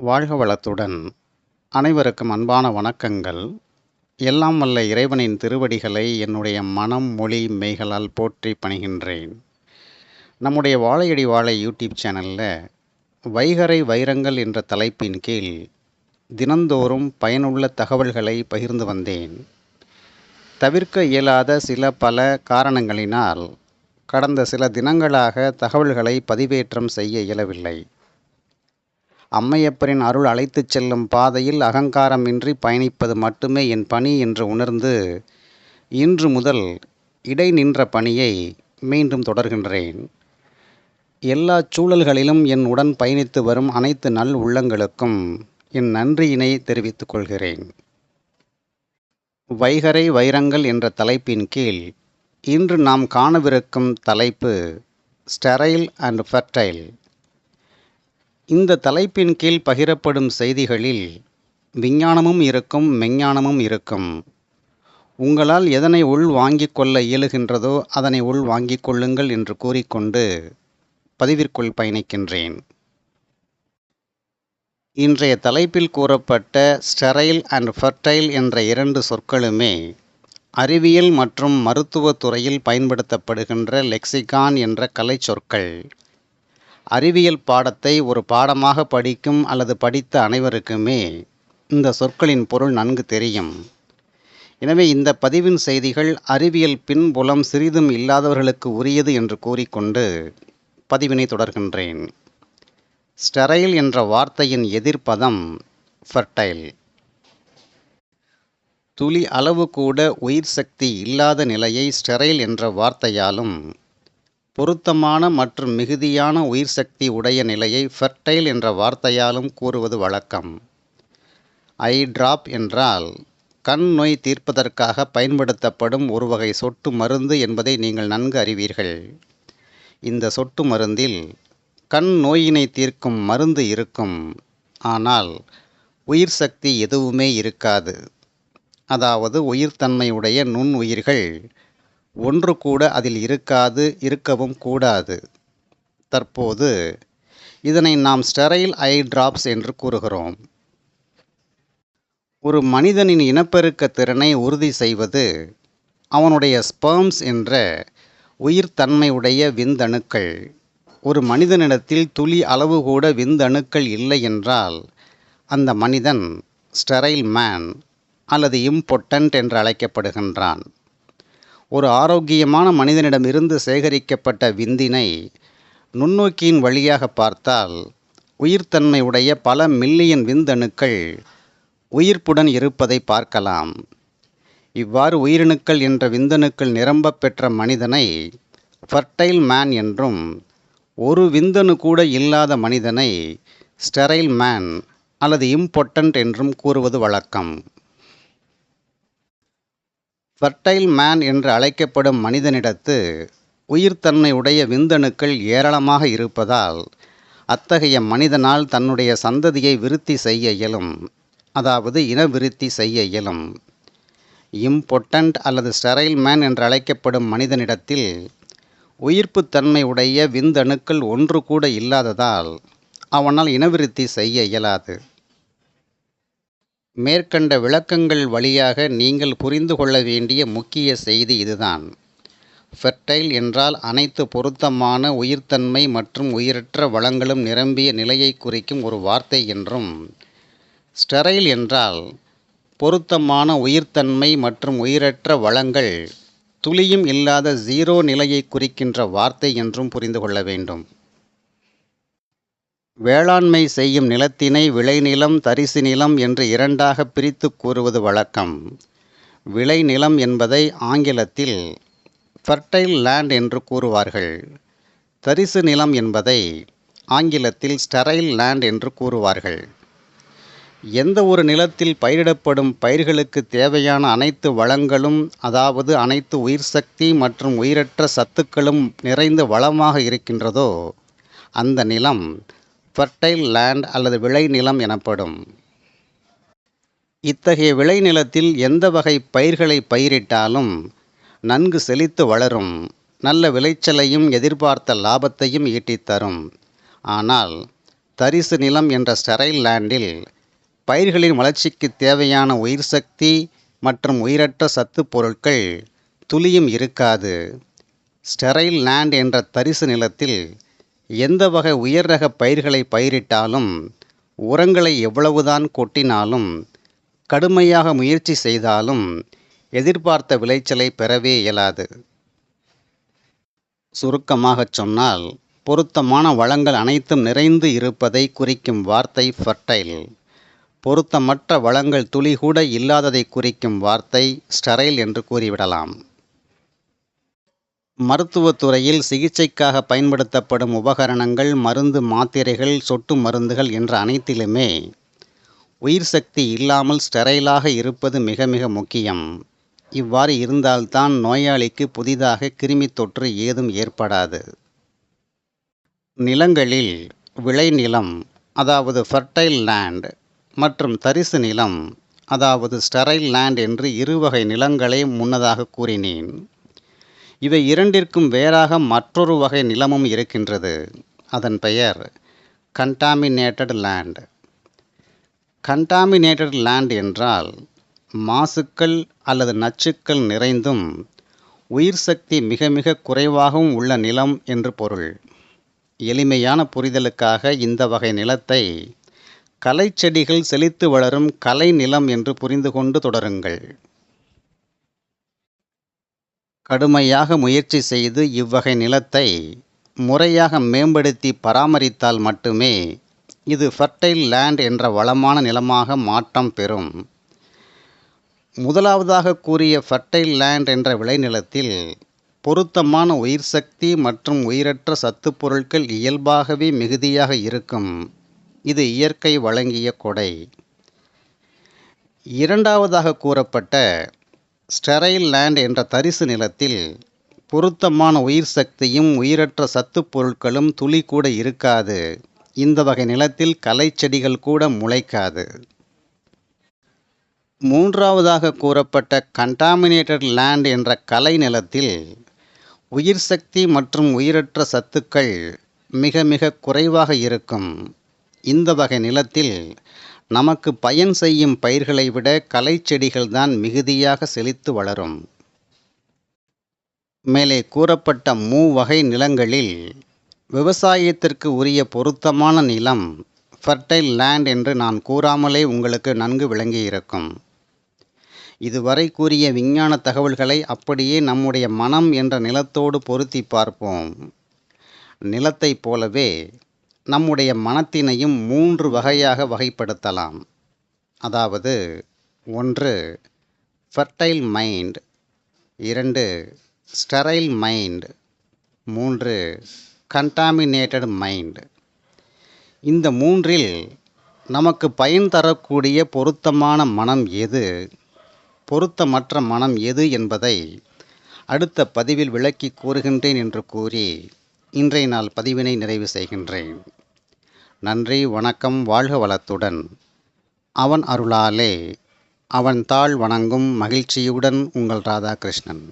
வாழ்க வளத்துடன் அனைவருக்கும் அன்பான வணக்கங்கள். எல்லாம் வல்ல இறைவனின் திருவடிகளை என்னுடைய மனம் மொழி மெய்களால் போற்றி பணிகின்றேன். நம்முடைய வாழையடி வாழை யூடியூப் சேனலில் வைகறை வைரங்கள் என்ற தலைப்பின் கீழ் தினந்தோறும் பயனுள்ள தகவல்களை பகிர்ந்து வந்தேன். தவிர்க்க இயலாத பல காரணங்களினால் கடந்த சில தினங்களாக தகவல்களை பதிவேற்றம் செய்ய இயலவில்லை. அம்மையப்பரின் அருள் அழைத்துச் செல்லும் பாதையில் அகங்காரமின்றி பயணிப்பது மட்டுமே என் பணி என்று உணர்ந்து இன்று முதல் இடை நின்ற பணியை மீண்டும் தொடர்கின்றேன். எல்லா சூழல்களிலும் என் உடன் பயணித்து வரும் அனைத்து நல் உள்ளங்களுக்கும் என் நன்றியினை தெரிவித்துக் கொள்கிறேன். வைகறை வைரங்கள் என்ற தலைப்பின் கீழ் இன்று நாம் காணவிருக்கும் தலைப்பு ஸ்டெரைல் அண்ட் ஃபெர்டைல். இந்த தலைப்பின் கீழ் பகிரப்படும் செய்திகளில் விஞ்ஞானமும் இருக்கும், மெஞ்ஞானமும் இருக்கும். உங்களால் எதனை உள் வாங்கிக் கொள்ள இயலுகின்றதோ அதனை உள் வாங்கிக் கொள்ளுங்கள் என்று கூறிக்கொண்டு பதிவிற்குள் பயணிக்கின்றேன். இன்றைய தலைப்பில் கூறப்பட்ட ஸ்டெரைல் அண்ட் ஃபெர்டைல் என்ற இரண்டு சொற்களுமே அறிவியல் மற்றும் மருத்துவத் துறையில் பயன்படுத்தப்படுகின்ற லெக்சிகான் என்ற கலை சொற்கள். அறிவியல் பாடத்தை ஒரு பாடமாக படிக்கும் அல்லது படித்த அனைவருக்குமே இந்த சொற்களின் பொருள் நன்கு தெரியும். எனவே இந்த பதிவின் செய்திகள் அறிவியல் பின்புலம் சிறிதும் இல்லாதவர்களுக்கு உரியது என்று கூறிக்கொண்டு பதிவினை தொடர்கின்றேன். ஸ்டெரைல் என்ற வார்த்தையின் எதிர்ப்பதம் ஃபெர்டைல். துளி அளவு கூட உயிர் சக்தி இல்லாத நிலையை ஸ்டெரைல் என்ற வார்த்தையாலும், பொருத்தமான மற்றும் மிகுதியான உயிர் சக்தி உடைய நிலையை ஃபெர்டைல் என்ற வார்த்தையாலும் கூறுவது வழக்கம். ஐ டிராப் என்றால் கண் நோய் தீர்ப்பதற்காக பயன்படுத்தப்படும் ஒரு வகை சொட்டு மருந்து என்பதை நீங்கள் நன்கு அறிவீர்கள். இந்த சொட்டு மருந்தில் கண் நோயினை தீர்க்கும் மருந்து இருக்கும், ஆனால் உயிர் சக்தி எதுவுமே இருக்காது. அதாவது உயிர்த்தன்மையுடைய நுண்ணுயிர்கள் ஒன்று கூட அதில் இருக்காது, இருக்கவும் கூடாது. தற்போது இதனை நாம் ஸ்டெரைல் ஐ டிராப்ஸ் என்று கூறுகிறோம். ஒரு மனிதனின் இனப்பெருக்க திறனை உறுதி செய்வது அவனுடைய ஸ்பெர்ம்ஸ் என்ற உயிர்த்தன்மையுடைய விந்தணுக்கள். ஒரு மனிதனிடத்தில் துளி அளவு கூட விந்தணுக்கள் இல்லை என்றால் அந்த மனிதன் ஸ்டெரைல் மேன் அல்லது இம்பொட்டன்ட் என்று அழைக்கப்படுகின்றான். ஒரு ஆரோக்கியமான மனிதனிடமிருந்து சேகரிக்கப்பட்ட விந்தினை நுண்ணோக்கியின் வழியாக பார்த்தால் உயிர்த்தன்மை உடைய பல மில்லியன் விந்தணுக்கள் உயிர்ப்புடன் இருப்பதை பார்க்கலாம். இவ்வாறு உயிரணுக்கள் என்ற விந்தணுக்கள் நிரம்ப பெற்ற மனிதனை ஃபெர்டைல் மேன் என்றும், ஒரு விந்தணு கூட இல்லாத மனிதனை ஸ்டெரைல் மேன் அல்லது இம்பொட்டன்ட் என்றும் கூறுவது வழக்கம். ஃபெர்டைல் மேன் என்று அழைக்கப்படும் மனிதனிடத்து உயிர்த்தன்மை உடைய விந்தணுக்கள் ஏராளமாக இருப்பதால் அத்தகைய மனிதனால் தன்னுடைய சந்ததியை விருத்தி செய்ய இயலும், அதாவது இனவிருத்தி செய்ய இயலும். இம்பொட்டன்ட் அல்லது ஸ்டெரைல் மேன் என்று அழைக்கப்படும் மனிதனிடத்தில் உயிர்ப்புத்தன்மை உடைய விந்தணுக்கள் ஒன்று கூட இல்லாததால் அவனால் இனவிருத்தி செய்ய இயலாது. மேற்கண்ட விளக்கங்கள் வழியாக நீங்கள் புரிந்து கொள்ள வேண்டிய முக்கிய செய்தி இதுதான். ஃபெர்டைல் என்றால் அனைத்து பொருத்தமான உயிர்த்தன்மை மற்றும் உயிரற்ற வளங்களும் நிரம்பிய நிலையை குறிக்கும் ஒரு வார்த்தை என்றும், ஸ்டெரைல் என்றால் பொருத்தமான உயிர்த்தன்மை மற்றும் உயிரற்ற வளங்கள் துளியும் இல்லாத ஜீரோ நிலையை குறிக்கின்ற வார்த்தை என்றும் புரிந்து கொள்ள வேண்டும். வேளாண்மை செய்யும் நிலத்தினை விளைநிலம், தரிசு நிலம் என்று இரண்டாக பிரித்து கூறுவது வழக்கம். விளைநிலம் என்பதை ஆங்கிலத்தில் ஃபெர்டைல் லேண்ட் என்று கூறுவார்கள். தரிசு நிலம் என்பதை ஆங்கிலத்தில் ஸ்டெரைல் லேண்ட் என்று கூறுவார்கள். எந்த ஒரு நிலத்தில் பயிரிடப்படும் பயிர்களுக்கு தேவையான அனைத்து வளங்களும், அதாவது அனைத்து உயிர் சக்தி மற்றும் உயிரற்ற சத்துக்களும் நிறைந்த வளமாக இருக்கின்றதோ அந்த நிலம் ஃபெர்டைல் லேண்ட் அல்லது விளைநிலம் எனப்படும். இத்தகைய விளைநிலத்தில் எந்த வகை பயிர்களை பயிரிட்டாலும் நன்கு செழித்து வளரும், நல்ல விளைச்சலையும் எதிர்பார்த்த லாபத்தையும் ஈட்டித்தரும். ஆனால் தரிசு நிலம் என்ற ஸ்டெரைல் லேண்டில் பயிர்களின் வளர்ச்சிக்கு தேவையான உயிர் சக்தி மற்றும் உயிரற்ற சத்துப் பொருட்கள் துளியும் இருக்காது. ஸ்டெரைல் லேண்ட் என்ற தரிசு நிலத்தில் எந்த வகை உயர் ரக பயிர்களை பயிரிட்டாலும், உரங்களை எவ்வளவுதான் கொட்டினாலும், கடுமையாக முயற்சி செய்தாலும் எதிர்பார்த்த விளைச்சலை பெறவே இயலாது. சுருக்கமாகச் சொன்னால், பொருத்தமான வளங்கள் அனைத்தும் நிறைந்து இருப்பதை குறிக்கும் வார்த்தை ஃபர்டைல். பொருத்தமற்ற வளங்கள் துளி கூட இல்லாததை குறிக்கும் வார்த்தை ஸ்டெரைல் என்று கூறிவிடலாம். மருத்துவத்துறையில் சிகிச்சைக்காக பயன்படுத்தப்படும் உபகரணங்கள், மருந்து மாத்திரைகள், சொட்டு மருந்துகள் என்ற அனைத்திலுமே உயிர் சக்தி இல்லாமல் ஸ்டெரைலாக இருப்பது மிக மிக முக்கியம். இவ்வாறு இருந்தால்தான் நோயாளிக்கு புதிதாக கிருமித் தொற்று ஏதும் ஏற்படாது. நிலங்களில் விளைநிலம், அதாவது ஃபர்டைல் லேண்ட், மற்றும் தரிசு நிலம், அதாவது ஸ்டெரைல் லேண்ட் என்று இருவகை நிலங்களை முன்னதாக கூறினேன். இவை இரண்டிற்கும் வேறாக மற்றொரு வகை நிலமும் இருக்கின்றது. அதன் பெயர் கண்டாமினேட்டட் லேண்ட். கண்டாமினேட்டட் லேண்ட் என்றால் மாசுக்கள் அல்லது நச்சுக்கள் நிறைந்தும் உயிர் சக்தி மிக மிக குறைவாகவும் உள்ள நிலம் என்று பொருள். எளிமையான புரிதலுக்காக இந்த வகை நிலத்தை களைச்செடிகள் செழித்து வளரும் கலை நிலம் என்று புரிந்து கொண்டு தொடருங்கள். கடுமையாக முயற்சி செய்து இவ்வகை நிலத்தை முறையாக மேம்படுத்தி பராமரித்தால் மட்டுமே இது ஃபர்டைல் லேண்ட் என்ற வளமான நிலமாக மாற்றம் பெறும். முதலாவதாக கூறிய ஃபர்டைல் லேண்ட் என்ற விளைநிலத்தில் பொருத்தமான உயிர் சக்தி மற்றும் உயிரற்ற சத்துப் பொருட்கள் இயல்பாகவே மிகுதியாக இருக்கும். இது இயற்கை வழங்கிய கொடை. இரண்டாவதாக கூறப்பட்ட ஸ்டெரைல் லேண்ட் என்ற தரிசு நிலத்தில் பொருத்தமான உயிர் சக்தியும் உயிரற்ற சத்துப் பொருட்களும் துளி கூட இருக்காது. இந்த வகை நிலத்தில் களைச்செடிகள் கூட முளைக்காது. மூன்றாவதாக கூறப்பட்ட கண்டாமினேட்டட் லேண்ட் என்ற கலை நிலத்தில் உயிர் சக்தி மற்றும் உயிரற்ற சத்துக்கள் மிக மிக குறைவாக இருக்கும். இந்த வகை நிலத்தில் நமக்கு பயன் செய்யும் பயிர்களை விட களைச்செடிகள்தான் மிகுதியாக செழித்து வளரும். மேலே கூறப்பட்ட மூவகை நிலங்களில் விவசாயத்திற்கு உரிய பொருத்தமான நிலம் ஃபர்டைல் லேண்ட் என்று நான் கூறாமலே உங்களுக்கு நன்கு விளங்கியிருக்கும். இதுவரை கூறிய விஞ்ஞான தகவல்களை அப்படியே நம்முடைய மனம் என்ற நிலத்தோடு பொருத்தி பார்ப்போம். நிலத்தைப் போலவே நம்முடைய மனத்தினையும் 3 வகையாக வகைப்படுத்தலாம். அதாவது 1 fertile mind, 2 sterile mind, 3 contaminated mind. இந்த 3இல் நமக்கு பயன் தரக்கூடிய பொருத்தமான மனம் எது, பொருத்தமற்ற மனம் எது என்பதை அடுத்த பதிவில் விளக்கி கூறுகின்றேன் என்று கூறி இன்றைய நாள் பதிவினை நிறைவு செய்கின்றேன். நன்றி, வணக்கம், வாழ்க வளத்துடன். அவன் அருளாலே அவன் தாள் வணங்கும் மகிழ்ச்சியுடன் உங்கள் ராதாகிருஷ்ணன்.